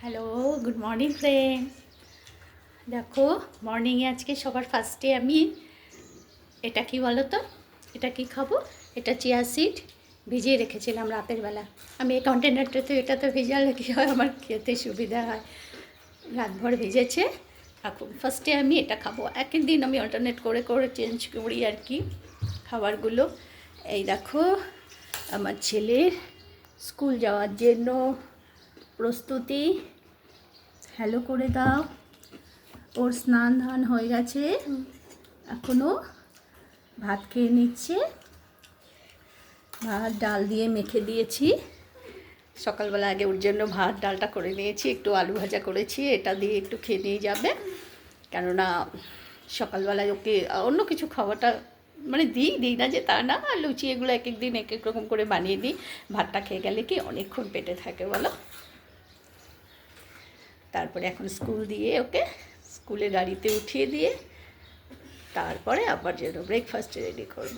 Hello, good morning friend. দেখো, মর্নিংয়ে আজকে সবার ফার্স্টে আমি এটা কি বলো তো, এটা কি খাবো, এটা চিয়া সিড ভিজিয়ে রেখেছিলাম রাতের বেলা। আমি এই কন্টেনারটাতে এটাতে ভিজালে কী হয়, আমার খেতে সুবিধা হয়। রাতভর ভিজেছে। এখন ফার্স্টে আমি এটা খাবো। এক এক দিন আমি অল্টারনেট করে করে চেঞ্জ করি আর কি খাবারগুলো। এই দেখো, আমার ছেলের স্কুল যাওয়ার জন্য প্রস্তুতি। হ্যালো করে দাও। ওর স্নান ধান হয়ে গেছে, এখনও ভাত খেয়ে নিচ্ছে। ভাত ডাল দিয়ে মেখে দিয়েছি। সকালবেলা আগে ওর জন্য ভাত ডালটা করে নিয়েছি, একটু আলু ভাজা করেছি, এটা দিয়ে একটু খেয়ে নিয়ে যাবে। কেননা সকালবেলায় ওকে অন্য কিছু খাওয়াটা মানে দিই না যে তা না, লুচি এগুলো এক এক দিন এক এক রকম করে বানিয়ে দিই। ভাতটা খেয়ে গেলে কি অনেকক্ষণ পেটে থাকে বলো। তারপরে এখন স্কুল দিয়ে ওকে স্কুলে গাড়িতে উঠিয়ে দিয়ে তারপরে আবার যেন ব্রেকফাস্ট রেডি করব।